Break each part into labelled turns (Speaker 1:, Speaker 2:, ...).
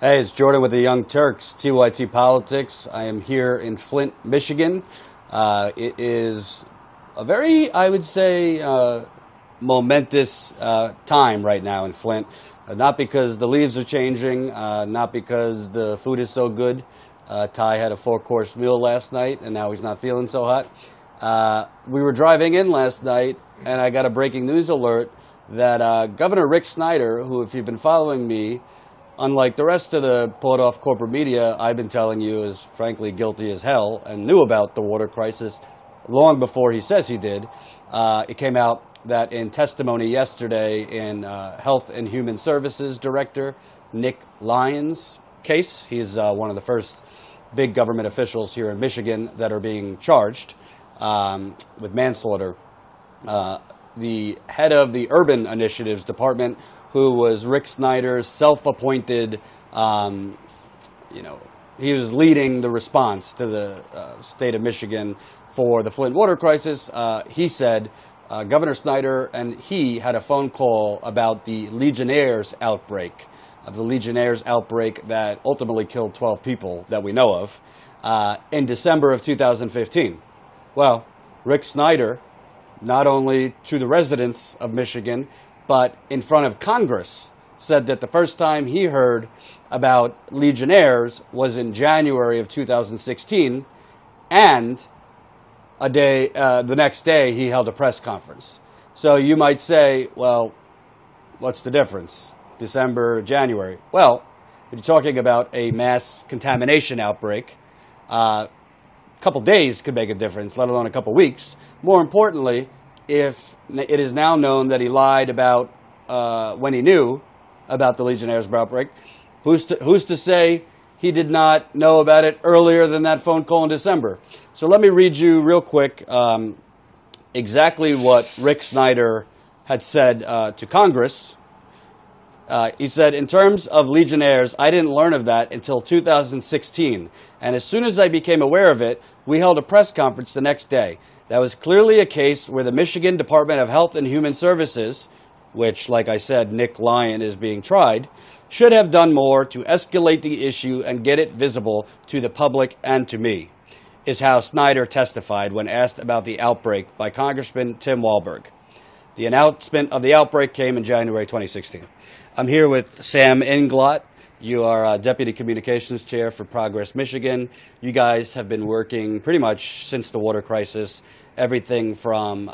Speaker 1: Hey, it's Jordan with the Young Turks, TYT Politics. I am here in Flint, Michigan. It is a very, I would say, momentous time right now in Flint. Not because the leaves are changing, not because the food is so good. Ty had a 4-course meal last night, and now he's not feeling so hot. We were driving in last night, and I got a breaking news alert that Governor Rick Snyder, who, if you've been following me, unlike the rest of the bought-off corporate media, I've been telling you is frankly guilty as hell and knew about the water crisis long before he says he did. It came out that in testimony yesterday in Health and Human Services Director Nick Lyon's case, he's one of the first big government officials here in Michigan that are being charged with manslaughter. The head of the Urban Initiatives Department, who was Rick Snyder's self-appointed, he was leading the response to the state of Michigan for the Flint water crisis. He said Governor Snyder and he had a phone call about the Legionnaires' outbreak, that ultimately killed 12 people that we know of, in December of 2015. Well, Rick Snyder, not only to the residents of Michigan, but in front of Congress, said that the first time he heard about Legionnaires was in January of 2016, and the next day he held a press conference. So you might say, well, what's the difference? December, January. Well, if you're talking about a mass contamination outbreak, a couple days could make a difference, let alone a couple weeks. More importantly, if it is now known that he lied about when he knew about the Legionnaires' outbreak, who's to say he did not know about it earlier than that phone call in December? So let me read you real quick exactly what Rick Snyder had said to Congress. He said, in terms of Legionnaires, I didn't learn of that until 2016. And as soon as I became aware of it, we held a press conference the next day. That was clearly a case where the Michigan Department of Health and Human Services, which, like I said, Nick Lyon is being tried, should have done more to escalate the issue and get it visible to the public and to me, is how Snyder testified when asked about the outbreak by Congressman Tim Walberg. The announcement of the outbreak came in January 2016. I'm here with Sam Inglot. You are Deputy Communications Chair for Progress Michigan. You guys have been working pretty much since the water crisis, everything from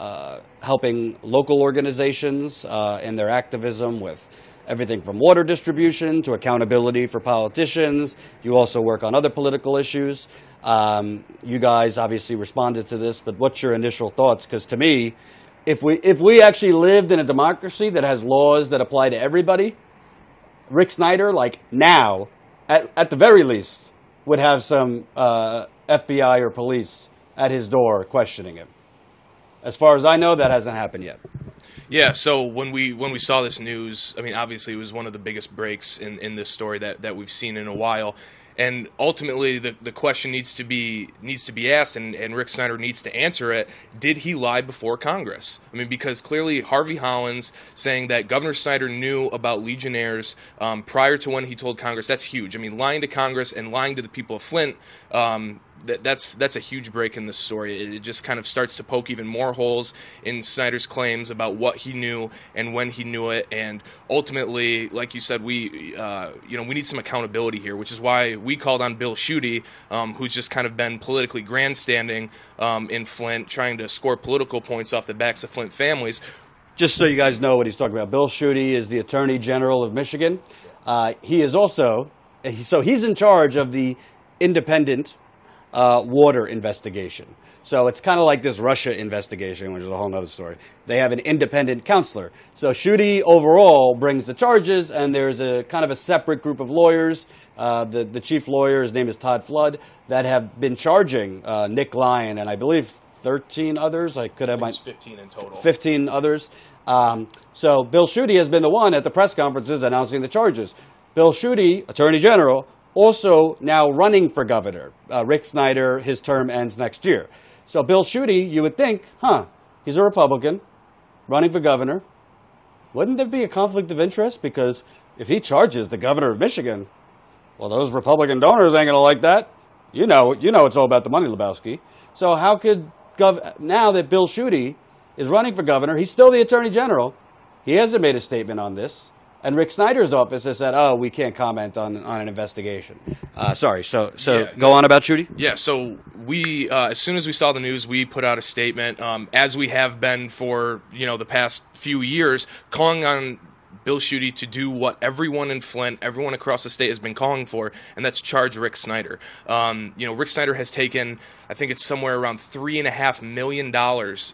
Speaker 1: helping local organizations in their activism with everything from water distribution to accountability for politicians. You also work on other political issues. You guys obviously responded to this, but what's your initial thoughts? Because to me, if we actually lived in a democracy that has laws that apply to everybody, Rick Snyder, like now, at the very least, would have some FBI or police at his door questioning him. As far as I know, that hasn't happened yet.
Speaker 2: Yeah, so when we saw this news, I mean, obviously it was one of the biggest breaks in this story that we've seen in a while. And ultimately, the question needs to be asked, and Rick Snyder needs to answer it. Did he lie before Congress? I mean, because clearly Harvey Hollins saying that Governor Snyder knew about Legionnaires prior to when he told Congress, that's huge. I mean, lying to Congress and lying to the people of Flint, that's a huge break in this story. It just kind of starts to poke even more holes in Snyder's claims about what he knew and when he knew it. And ultimately, like you said, we need some accountability here, which is why we called on Bill Schuette, who's just kind of been politically grandstanding in Flint, trying to score political points off the backs of Flint families.
Speaker 1: Just so you guys know what he's talking about, Bill Schuette is the Attorney General of Michigan. He is also, so he's in charge of the independent water investigation. So it's kind of like this Russia investigation, which is a whole other story. They have an independent counselor. So Schuette overall brings the charges, and there's a kind of a separate group of lawyers. The chief lawyer, his name is Todd Flood, that have been charging Nick Lyon and I believe 13 others. I could have
Speaker 2: 15 in total.
Speaker 1: 15 others. So Bill Schuette has been the one at the press conferences announcing the charges. Bill Schuette, Attorney General, also now running for governor. Rick Snyder, his term ends next year. So Bill Schuette, you would think, he's a Republican, running for governor. Wouldn't there be a conflict of interest? Because if he charges the governor of Michigan, Well, those Republican donors ain't going to like that. You know it's all about the money, Lebowski. So how could now that Bill Schuette is running for governor, he's still the attorney general. He hasn't made a statement on this. And Rick Snyder's office has said, "Oh, we can't comment on an investigation." Sorry. So go on about Schuette.
Speaker 2: Yeah. So we, as soon as we saw the news, we put out a statement, as we have been for the past few years, calling on Bill Schuette to do what everyone in Flint, everyone across the state has been calling for, and that's charge Rick Snyder. Rick Snyder has taken, I think it's somewhere around $3.5 million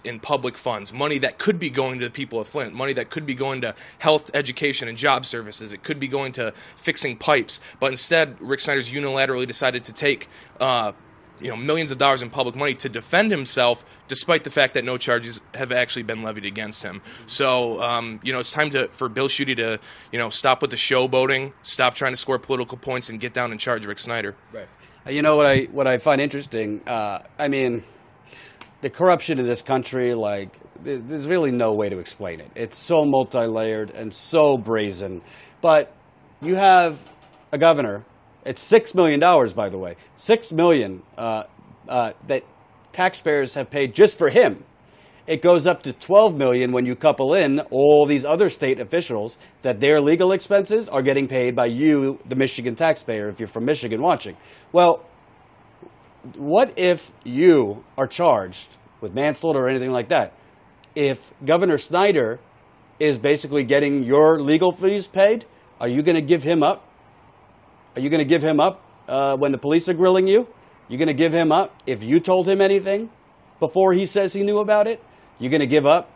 Speaker 2: in public funds, money that could be going to the people of Flint, money that could be going to health, education, and job services. It could be going to fixing pipes, but instead, Rick Snyder's unilaterally decided to take millions of dollars in public money to defend himself, despite the fact that no charges have actually been levied against him. So, it's time for Bill Schuette to, stop with the showboating, stop trying to score political points, and get down and charge Rick Snyder.
Speaker 1: Right. What I find interesting, the corruption in this country, there's really no way to explain it. It's so multi-layered and so brazen. But you have a governor. It's $6 million, by the way. $6 million that taxpayers have paid just for him. It goes up to $12 million when you couple in all these other state officials that their legal expenses are getting paid by you, the Michigan taxpayer, if you're from Michigan watching. Well, what if you are charged with manslaughter or anything like that? If Governor Snyder is basically getting your legal fees paid, are you going to give him up? Are you going to give him up when the police are grilling you? You're going to give him up if you told him anything before he says he knew about it? You're going to give up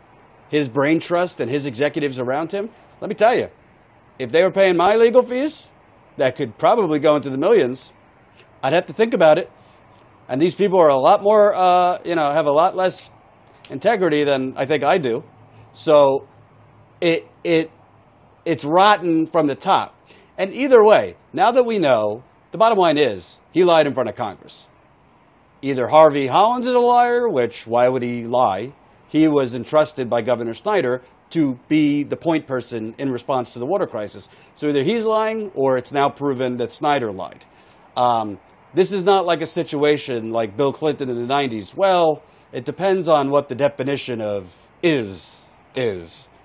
Speaker 1: his brain trust and his executives around him? Let me tell you, if they were paying my legal fees, that could probably go into the millions, I'd have to think about it. And these people are a lot more, have a lot less integrity than I think I do. So it's rotten from the top. And either way, now that we know, the bottom line is he lied in front of Congress. Either Harvey Hollins is a liar, which why would he lie? He was entrusted by Governor Snyder to be the point person in response to the water crisis. So either he's lying or it's now proven that Snyder lied. This is not like a situation like Bill Clinton in the 90s. Well, it depends on what the definition of is,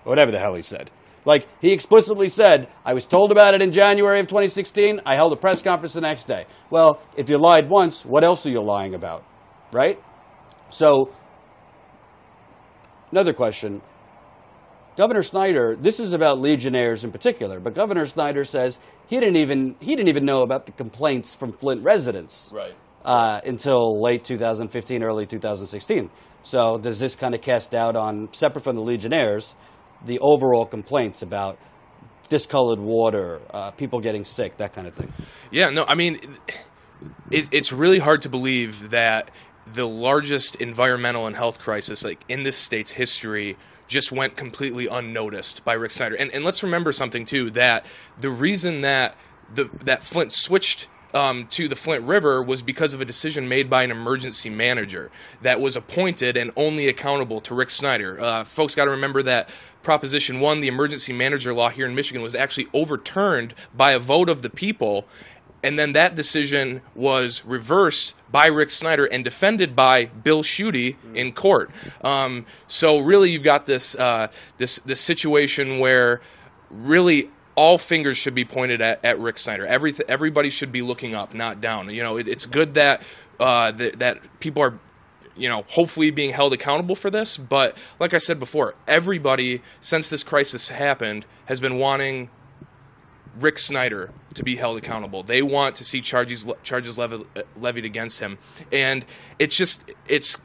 Speaker 1: whatever the hell he said. Like, he explicitly said, I was told about it in January of 2016. I held a press conference the next day. Well, if you lied once, what else are you lying about? Right? So, another question. Governor Snyder, this is about Legionnaires in particular, but Governor Snyder says he didn't even know about the complaints from Flint residents until late 2015, early 2016. So does this kind of cast doubt on, separate from the Legionnaires, the overall complaints about discolored water, people getting sick, that kind of thing?
Speaker 2: Yeah, no, I mean, it's really hard to believe that the largest environmental and health crisis in this state's history just went completely unnoticed by Rick Snyder. And let's remember something, too, that the reason that that Flint switched to the Flint River was because of a decision made by an emergency manager that was appointed and only accountable to Rick Snyder. Folks got to remember that Proposition 1, the emergency manager law here in Michigan, was actually overturned by a vote of the people, and then that decision was reversed by Rick Snyder and defended by Bill Schuette in court. So really you've got this situation where really all fingers should be pointed at Rick Snyder. Everybody should be looking up, not down. It's good that that people are hopefully being held accountable for this. But like I said before, everybody since this crisis happened has been wanting Rick Snyder to be held accountable. They want to see charges levied against him. And it's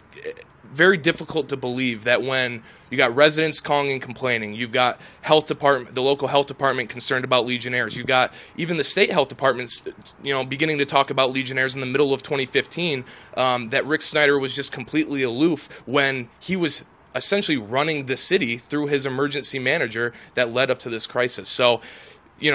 Speaker 2: very difficult to believe that when you got residents calling and complaining, you've got the local health department concerned about Legionnaires, you've got even the state health departments, beginning to talk about Legionnaires in the middle of 2015, that Rick Snyder was just completely aloof when he was essentially running the city through his emergency manager that led up to this crisis. So,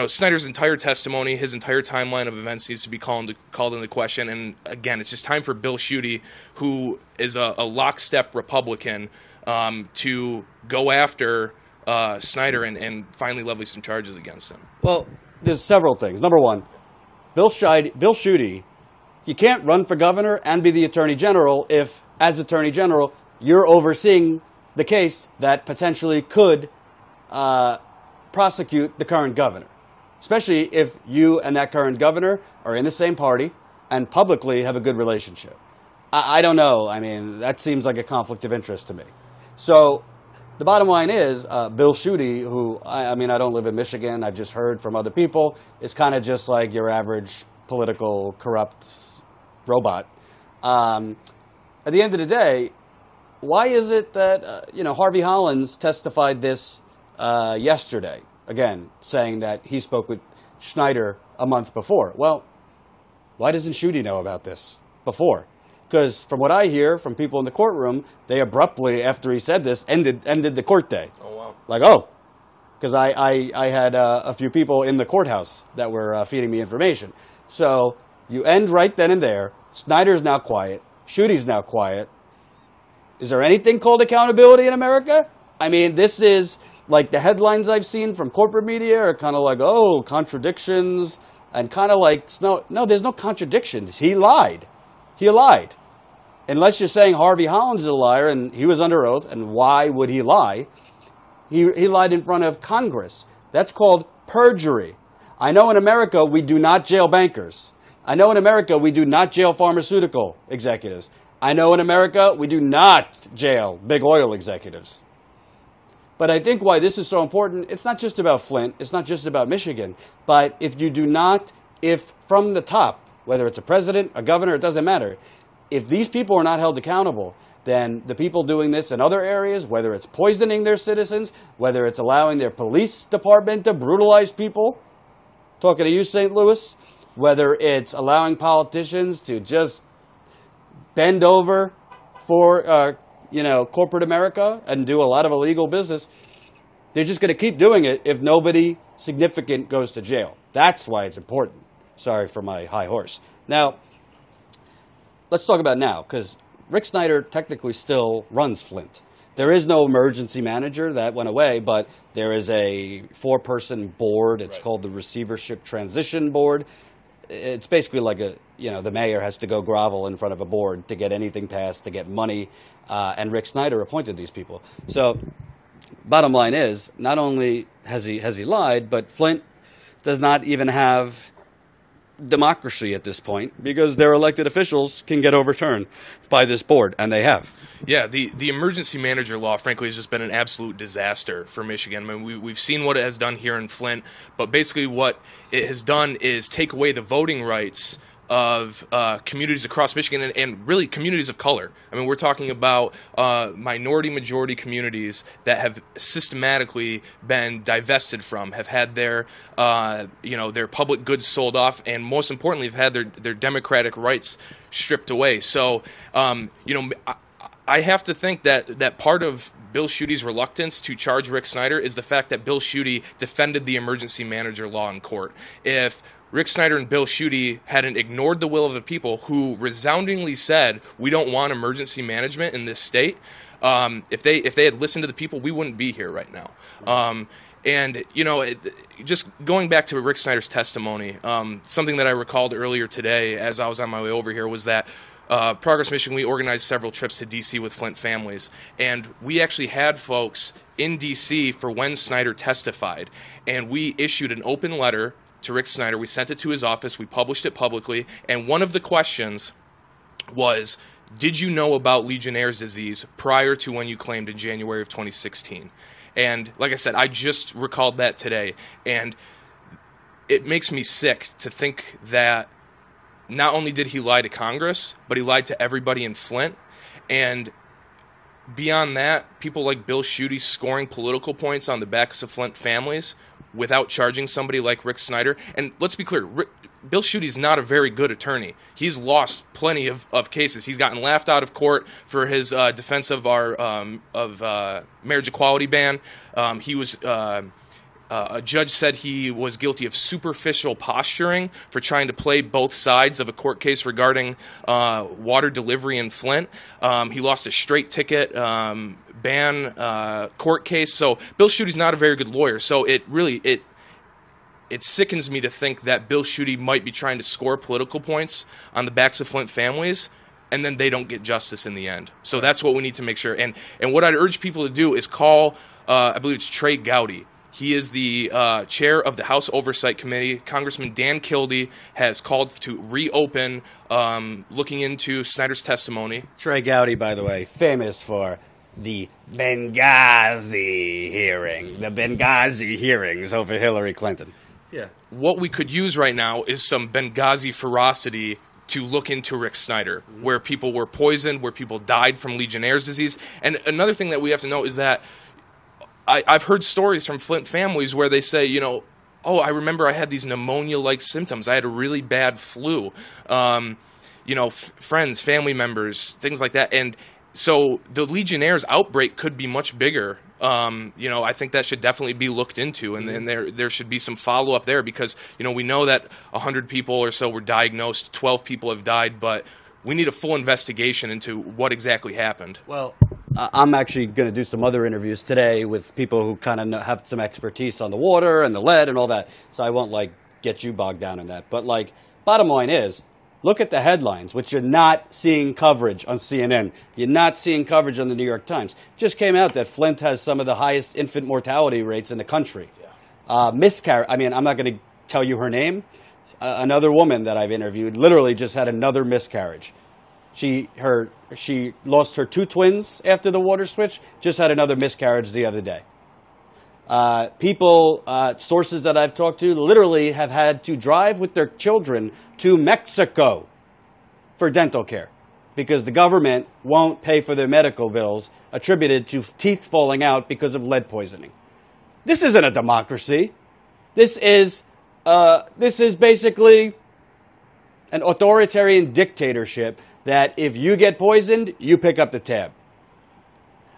Speaker 2: Snyder's entire testimony, his entire timeline of events needs to be called into question. And again, it's just time for Bill Schuette, who is a lockstep Republican, to go after Snyder and finally levy some charges against him.
Speaker 1: Well, there's several things. Number one, Bill Schuette, you can't run for governor and be the attorney general if, as attorney general, you're overseeing the case that potentially could prosecute the current governor, especially if you and that current governor are in the same party and publicly have a good relationship. I don't know. I mean, that seems like a conflict of interest to me. So the bottom line is Bill Schuette, who, I mean, I don't live in Michigan. I've just heard from other people, is kind of just like your average political corrupt robot. At the end of the day, why is it that, Harvey Hollins testified this yesterday, again, saying that he spoke with Snyder a month before? Well, why doesn't Schuette know about this before? Because from what I hear from people in the courtroom, they abruptly, after he said this, ended the court day.
Speaker 2: Oh, wow.
Speaker 1: Like, oh, because I had a few people in the courthouse that were feeding me information. So you end right then and there. Snyder's now quiet. Schuette's now quiet. Is there anything called accountability in America? I mean, this is like the headlines I've seen from corporate media are kind of like, oh, contradictions, and kind of like, no, there's no contradictions. He lied. He lied. Unless you're saying Harvey Hollins is a liar and he was under oath, and why would he lie? He lied in front of Congress. That's called perjury. I know in America we do not jail bankers. I know in America we do not jail pharmaceutical executives. I know in America we do not jail big oil executives. But I think why this is so important, it's not just about Flint, it's not just about Michigan, but if from the top, whether it's a president, a governor, it doesn't matter, if these people are not held accountable, then the people doing this in other areas, whether it's poisoning their citizens, whether it's allowing their police department to brutalize people, talking to you, St. Louis, whether it's allowing politicians to just bend over for corporate America and do a lot of illegal business, they're just going to keep doing it if nobody significant goes to jail. That's why it's important. Sorry for my high horse. Now, let's talk about now, because Rick Snyder technically still runs Flint. There is no emergency manager. That went away, but there is a 4-person board. It's called the Receivership Transition Board. It's basically like the mayor has to go grovel in front of a board to get anything passed, to get money, and Rick Snyder appointed these people. So, bottom line is, not only has he lied, but Flint does not even have democracy at this point because their elected officials can get overturned by this board, and they have.
Speaker 2: Yeah, the emergency manager law, frankly, has just been an absolute disaster for Michigan. I mean, we've seen what it has done here in Flint, but basically what it has done is take away the voting rights of communities across Michigan and really communities of color. I mean, we're talking about minority-majority communities that have systematically been divested from, have had their public goods sold off, and most importantly, have had their democratic rights stripped away. So, I have to think that part of Bill Schuette's reluctance to charge Rick Snyder is the fact that Bill Schuette defended the emergency manager law in court. If Rick Snyder and Bill Schuette hadn't ignored the will of the people who resoundingly said, we don't want emergency management in this state, if they had listened to the people, we wouldn't be here right now. Just going back to Rick Snyder's testimony, something that I recalled earlier today as I was on my way over here was that Progress Michigan, we organized several trips to D.C. with Flint families, and we actually had folks in D.C. for when Snyder testified, and we issued an open letter to Rick Snyder. We sent it to his office. We published it publicly, and one of the questions was, did you know about Legionnaire's disease prior to when you claimed in January of 2016? And like I said, I just recalled that today, and it makes me sick to think that not only did he lie to Congress, but he lied to everybody in Flint. And beyond that, people like Bill Schuette scoring political points on the backs of Flint families without charging somebody like Rick Snyder. And let's be clear, Bill Schuette is not a very good attorney. He's lost plenty of cases. He's gotten laughed out of court for his defense of our marriage equality ban. A judge said he was guilty of superficial posturing for trying to play both sides of a court case regarding water delivery in Flint. He lost a straight ticket ban court case. So Bill Schuette's not a very good lawyer. So it it sickens me to think that Bill Schuette might be trying to score political points on the backs of Flint families, and then they don't get justice in the end. So that's what we need to make sure. And what I'd urge people to do is call, I believe it's Trey Gowdy. He is the chair of the House Oversight Committee. Congressman Dan Kildee has called to reopen looking into Snyder's testimony.
Speaker 1: Trey Gowdy, by the way, famous for the Benghazi hearings over Hillary Clinton.
Speaker 2: Yeah. What we could use right now is some Benghazi ferocity to look into Rick Snyder, where people were poisoned, where people died from Legionnaire's disease. And another thing that we have to know is that I've heard stories from Flint families where they say, oh, I remember I had these pneumonia-like symptoms. I had a really bad flu. Friends, family members, things like that. And so the Legionnaire's outbreak could be much bigger. I think that should definitely be looked into, and then there should be some follow-up there because, we know that 100 people or so were diagnosed, 12 people have died, but we need a full investigation into what exactly happened.
Speaker 1: Well, I'm actually going to do some other interviews today with people who kind of have some expertise on the water and the lead and all that, so I won't, get you bogged down in that. But, bottom line is, look at the headlines, which you're not seeing coverage on CNN. You're not seeing coverage on the New York Times. Just came out that Flint has some of the highest infant mortality rates in the country. Yeah. I'm not going to tell you her name. Another woman that I've interviewed literally just had another miscarriage. She lost her 2 twins after the water switch, just had another miscarriage the other day. Sources that I've talked to literally have had to drive with their children to Mexico for dental care because the government won't pay for their medical bills attributed to teeth falling out because of lead poisoning. This isn't a democracy. This is basically an authoritarian dictatorship that if you get poisoned, you pick up the tab.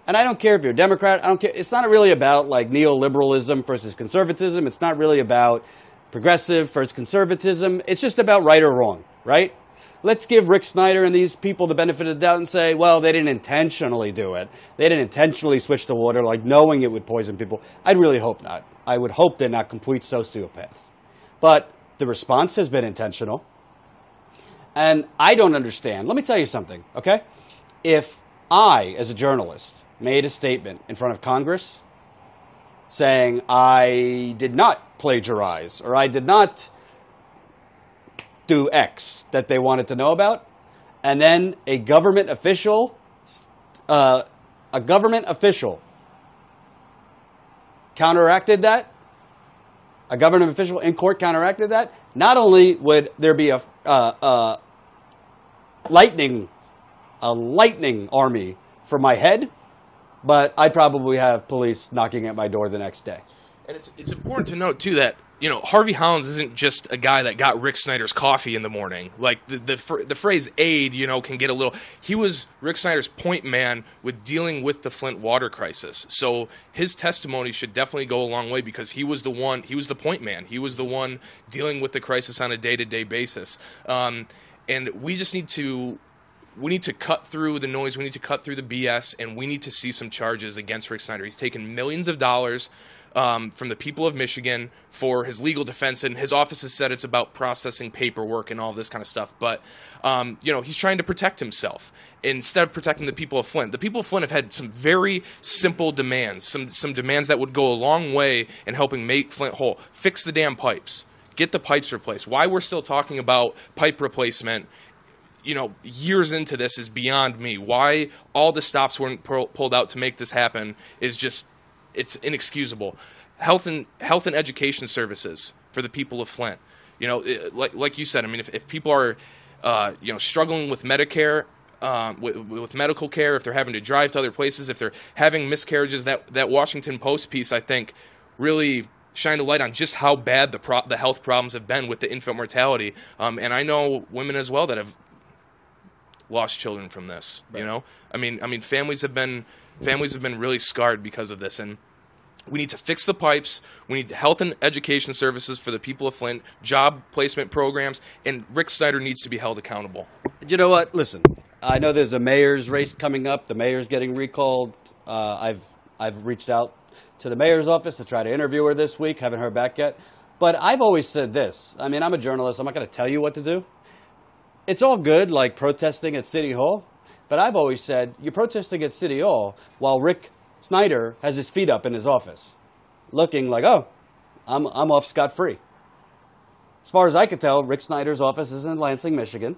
Speaker 1: And I don't care if you're a Democrat. I don't care. It's not really about neoliberalism versus conservatism. It's not really about progressive versus conservatism. It's just about right or wrong, right? Let's give Rick Snyder and these people the benefit of the doubt and say, well, they didn't intentionally do it. They didn't intentionally switch the water, knowing it would poison people. I'd really hope not. I would hope they're not complete sociopaths. But the response has been intentional. And I don't understand. Let me tell you something, okay? If I, as a journalist, made a statement in front of Congress saying I did not plagiarize or I did not do X that they wanted to know about, and then a government official counteracted that, a government official in court counteracted that, not only would there be a lightning army for my head, but I'd probably have police knocking at my door the next day.
Speaker 2: And it's important to note, too, that, Harvey Hollins isn't just a guy that got Rick Snyder's coffee in the morning. The phrase aid, can get a little... He was Rick Snyder's point man with dealing with the Flint water crisis. So his testimony should definitely go a long way because he was the point man. He was the one dealing with the crisis on a day-to-day basis. And we just need to cut through the noise. We need to cut through the BS, and we need to see some charges against Rick Snyder. He's taken millions of dollars from the people of Michigan for his legal defense, and his office has said it's about processing paperwork and all this kind of stuff. But, he's trying to protect himself instead of protecting the people of Flint. The people of Flint have had some very simple demands, some demands that would go a long way in helping make Flint whole. Fix the damn pipes. Get the pipes replaced. Why we're still talking about pipe replacement years into this is beyond me. Why all the stops weren't pulled out to make this happen is just, it's inexcusable. Health and education services for the people of Flint. Like you said, if people are, struggling with Medicare, with medical care, if they're having to drive to other places, if they're having miscarriages, that Washington Post piece, I think, really shine a light on just how bad the health problems have been with the infant mortality. And I know women as well that have lost children from this. Right. Families have been really scarred because of this, and we need to fix the pipes. We need health and education services for the people of Flint, job placement programs, and Rick Snyder needs to be held accountable.
Speaker 1: You know what? Listen, I know there's a mayor's race coming up. The mayor's getting recalled. I've reached out to the mayor's office to try to interview her this week. Haven't heard back yet. But I've always said this. I mean, I'm a journalist. I'm not going to tell you what to do. It's all good, like protesting at City Hall. But I've always said, you're protesting at City Hall while Rick Snyder has his feet up in his office, looking like, oh, I'm off scot-free. As far as I could tell, Rick Snyder's office is in Lansing, Michigan.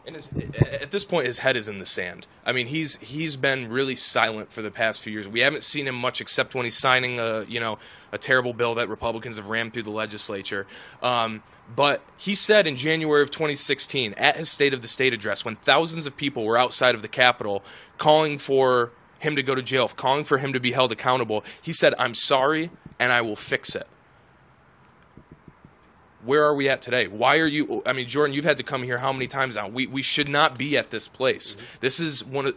Speaker 2: And at this point, his head is in the sand. I mean, he's been really silent for the past few years. We haven't seen him much except when he's signing a terrible bill that Republicans have rammed through the legislature. But he said in January of 2016, at his State of the State address, when thousands of people were outside of the Capitol calling for him to go to jail, calling for him to be held accountable, he said, "I'm sorry, and I will fix it." Where are we at today? Why are you? I mean, Jordan, you've had to come here how many times now? We should not be at this place. Mm-hmm. This is one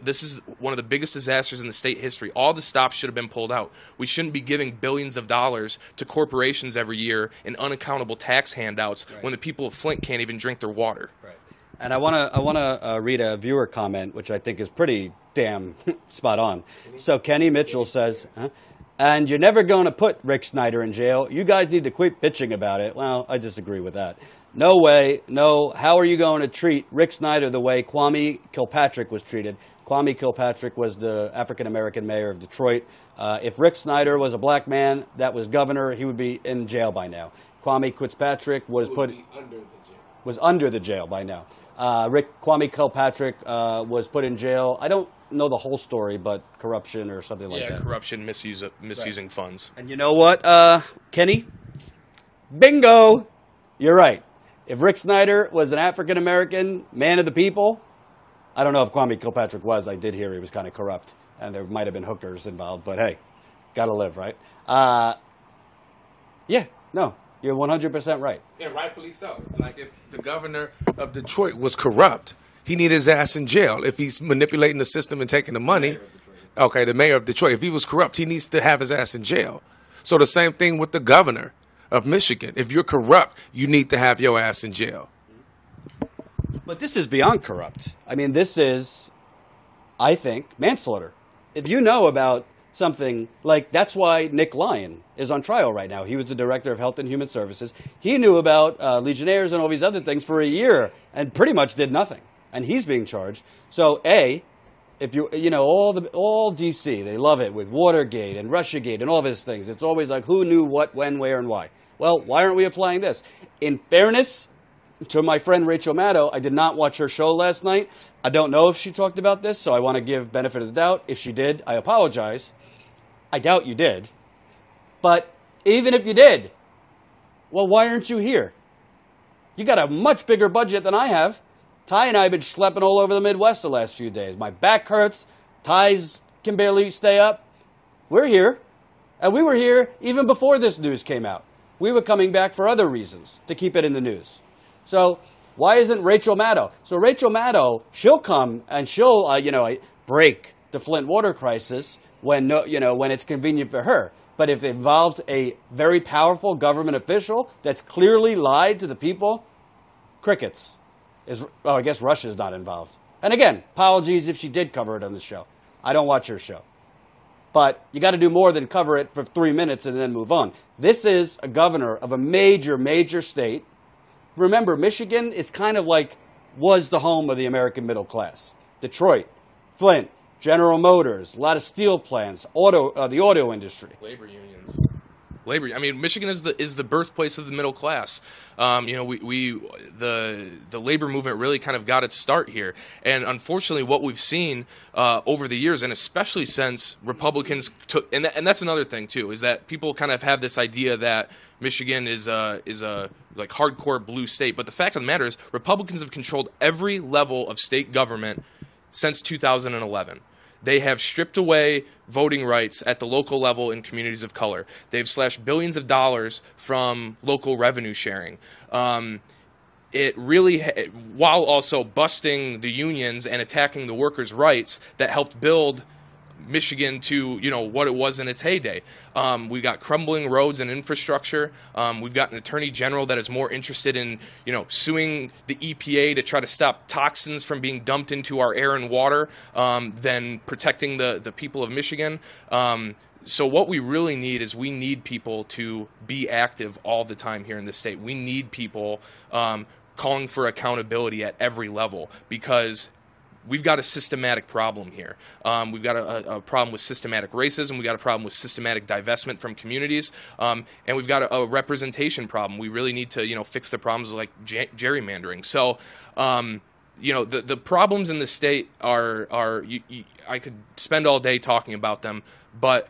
Speaker 2: of the biggest disasters in the state history. All the stops should have been pulled out. We shouldn't be giving billions of dollars to corporations every year in unaccountable tax handouts when the people of Flint can't even drink their water.
Speaker 1: Right. And I want to read a viewer comment, which I think is pretty damn spot on. So Kenny Mitchell says. And you're never going to put Rick Snyder in jail. You guys need to quit bitching about it. Well, I disagree with that. No way. No. How are you going to treat Rick Snyder the way Kwame Kilpatrick was treated? Kwame Kilpatrick was the African-American mayor of Detroit. If Rick Snyder was a black man that was governor, he would be in jail by now. Kwame Kilpatrick was under the jail by now. Kwame Kilpatrick was put in jail. I don't know the whole story, but corruption or something like that.
Speaker 2: Yeah, corruption, misusing funds.
Speaker 1: And you know what, Kenny? Bingo! You're right. If Rick Snyder was an African-American man of the people, I don't know if Kwame Kilpatrick was. I did hear he was kind of corrupt, and there might have been hookers involved, but hey, gotta live, right? Yeah, no. You're 100% right.
Speaker 3: Yeah, rightfully so. Like if the governor of Detroit was corrupt, he needed his ass in jail. If he's manipulating the system and taking the money, okay, the mayor of Detroit, if he was corrupt, he needs to have his ass in jail. So the same thing with the governor of Michigan. If you're corrupt, you need to have your ass in jail.
Speaker 1: But this is beyond corrupt. I mean, this is, I think, manslaughter. If you know about something like, that's why Nick Lyon is on trial right now. He was the director of Health and Human Services. He knew about Legionnaires and all these other things for a year and pretty much did nothing. And he's being charged. So, if all D.C., they love it with Watergate and Russiagate and all these things. It's always like, who knew what, when, where, and why? Well, why aren't we applying this? In fairness to my friend Rachel Maddow, I did not watch her show last night. I don't know if she talked about this, so I want to give benefit of the doubt. If she did, I apologize. I doubt you did. But even if you did, well, why aren't you here? You got a much bigger budget than I have. Ty and I have been schlepping all over the Midwest the last few days. My back hurts. Ty's can barely stay up. We're here. And we were here even before this news came out. We were coming back for other reasons to keep it in the news. So why isn't Rachel Maddow? So Rachel Maddow, she'll come and she'll, break the Flint water crisis when it's convenient for her. But if it involved a very powerful government official that's clearly lied to the people, crickets. I guess Russia's not involved. And again, apologies if she did cover it on the show. I don't watch her show. But you got to do more than cover it for 3 minutes and then move on. This is a governor of a major, major state. Remember, Michigan is kind of was the home of the American middle class. Detroit, Flint, General Motors, a lot of steel plants, the auto industry.
Speaker 2: Labor unions. I mean, Michigan is the birthplace of the middle class. The labor movement really kind of got its start here, and unfortunately, what we've seen over the years, and especially since Republicans took, and that's another thing too, is that people kind of have this idea that Michigan is a hardcore blue state, but the fact of the matter is, Republicans have controlled every level of state government since 2011. They have stripped away voting rights at the local level in communities of color. They've slashed billions of dollars from local revenue sharing. It really, while also busting the unions and attacking the workers' rights that helped build Michigan to what it was in its heyday. We've got crumbling roads and infrastructure. We've got an attorney general that is more interested in suing the EPA to try to stop toxins from being dumped into our air and water than protecting the people of Michigan. So what we really need is we need people to be active all the time here in the state. We need people calling for accountability at every level, because we've got a systematic problem here. We've got a problem with systematic racism. We've got a problem with systematic divestment from communities. And we've got a representation problem. We really need to, fix the problems like gerrymandering. So, the problems in the state are I could spend all day talking about them, but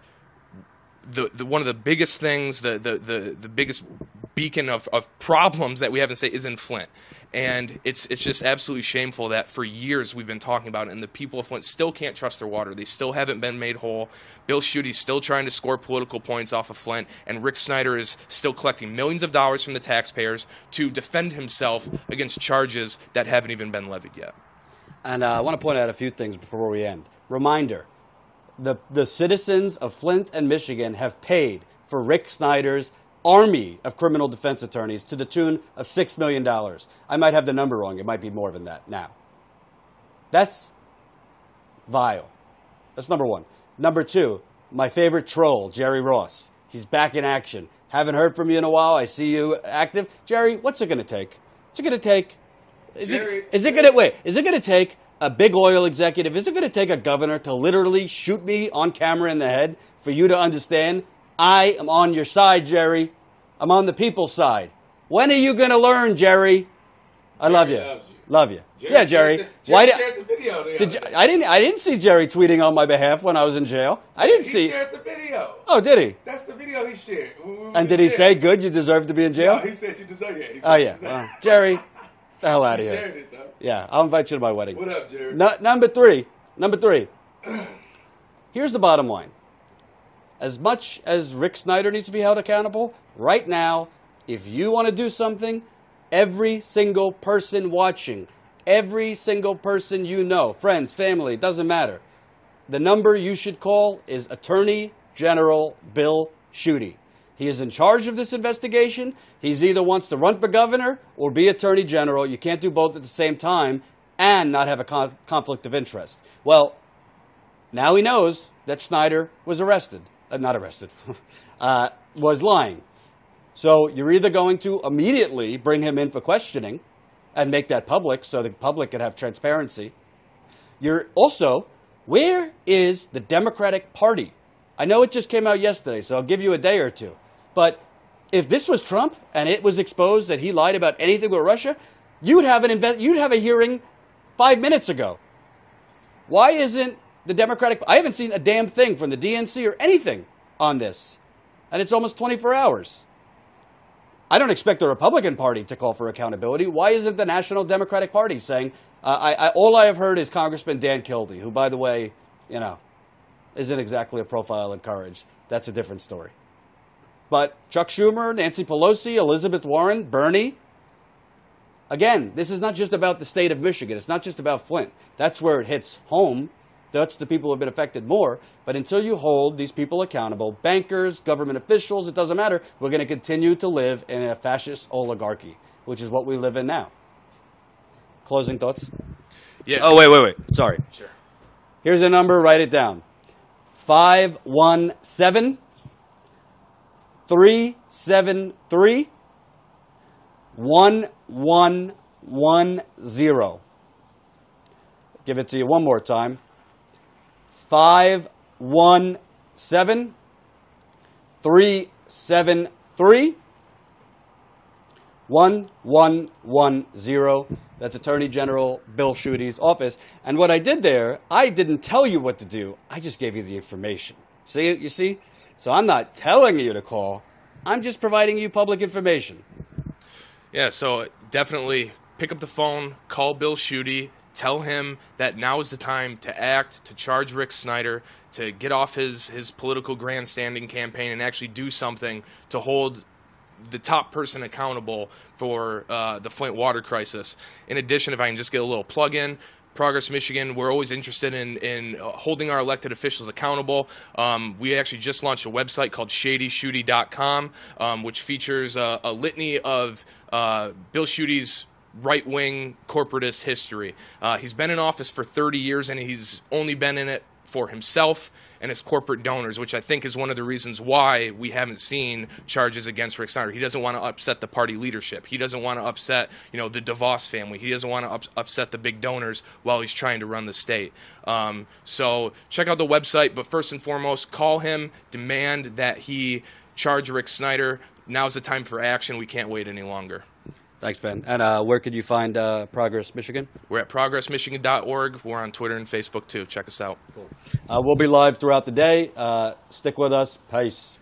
Speaker 2: the one of the biggest things, the biggest beacon of problems that we have in the state is in Flint. And it's just absolutely shameful that for years we've been talking about it, and the people of Flint still can't trust their water. They still haven't been made whole. Bill Schuette's still trying to score political points off of Flint, and Rick Snyder is still collecting millions of dollars from the taxpayers to defend himself against charges that haven't even been levied yet.
Speaker 1: And I want to point out a few things before we end. Reminder, the citizens of Flint and Michigan have paid for Rick Snyder's army of criminal defense attorneys to the tune of $6 million. I might have the number wrong. It might be more than that now. That's vile. That's number one. Number two, my favorite troll, Jerry Ross. He's back in action. Haven't heard from you in a while. I see you active. Jerry, what's it going to take? What's it going to take? Is it going to take a big oil executive? Is it going to take a governor to literally shoot me on camera in the head for you to understand I am on your side, Jerry? I'm on the people's side. When are you going to learn, Jerry? I love you. Love you. Yeah, Jerry.
Speaker 3: Jerry shared the video
Speaker 1: I didn't see Jerry tweeting on my behalf when I was in jail. He
Speaker 3: shared the video.
Speaker 1: Oh, did he?
Speaker 3: That's the video he shared.
Speaker 1: And did he say, "Good, you deserve to be in jail"?
Speaker 3: No, he said you deserve it.
Speaker 1: Oh yeah. Well, Jerry, the hell out of here.
Speaker 3: Shared it though.
Speaker 1: Yeah, I'll invite you to my wedding.
Speaker 3: What up, Jerry?
Speaker 1: Number three. Here's the bottom line. As much as Rick Snyder needs to be held accountable, right now, if you want to do something, every single person watching, every single person you know, friends, family, it doesn't matter. The number you should call is Attorney General Bill Schuette. He is in charge of this investigation. He's either wants to run for governor or be Attorney General. You can't do both at the same time and not have a conflict of interest. Well, now he knows that Snyder was arrested. Was lying. So you're either going to immediately bring him in for questioning and make that public so the public can have transparency. You're also, where is the Democratic Party? I know it just came out yesterday, so I'll give you a day or two. But if this was Trump and it was exposed that he lied about anything with Russia, you'd have a hearing 5 minutes ago. Why isn't the Democratic... I haven't seen a damn thing from the DNC or anything on this. And it's almost 24 hours. I don't expect the Republican Party to call for accountability. Why isn't the National Democratic Party saying... all I have heard is Congressman Dan Kildee, who, by the way, isn't exactly a profile in courage. That's a different story. But Chuck Schumer, Nancy Pelosi, Elizabeth Warren, Bernie... Again, this is not just about the state of Michigan. It's not just about Flint. That's where it hits home. That's the people who have been affected more. But until you hold these people accountable, bankers, government officials, it doesn't matter. We're going to continue to live in a fascist oligarchy, which is what we live in now. Closing thoughts?
Speaker 2: Yeah.
Speaker 1: Oh, wait. Sorry.
Speaker 2: Sure.
Speaker 1: Here's a number. Write it down. 517 373 1110. Give it to you one more time. 517 373 1110. That's Attorney General Bill Schuette's office. And what I did there, I didn't tell you what to do. I just gave you the information. See it? You see? So I'm not telling you to call. I'm just providing you public information.
Speaker 2: Yeah, so definitely pick up the phone, call Bill Schuette, tell him that now is the time to act, to charge Rick Snyder, to get off his political grandstanding campaign and actually do something to hold the top person accountable for the Flint water crisis. In addition, if I can just get a little plug in, Progress Michigan, we're always interested in holding our elected officials accountable. We actually just launched a website called ShadySchuette.com, which features a litany of Bill Schuette's right-wing corporatist history. He's been in office for 30 years, and he's only been in it for himself and his corporate donors, which I think is one of the reasons why we haven't seen charges against Rick Snyder. He doesn't want to upset the party leadership. He doesn't want to upset, the DeVos family. He doesn't want to upset the big donors while he's trying to run the state. So check out the website, but first and foremost, call him, demand that he charge Rick Snyder. Now's the time for action. We can't wait any longer.
Speaker 1: Thanks, Ben. And where could you find Progress Michigan?
Speaker 2: We're at progressmichigan.org. We're on Twitter and Facebook, too. Check us out.
Speaker 1: Cool. We'll be live throughout the day. Stick with us. Peace.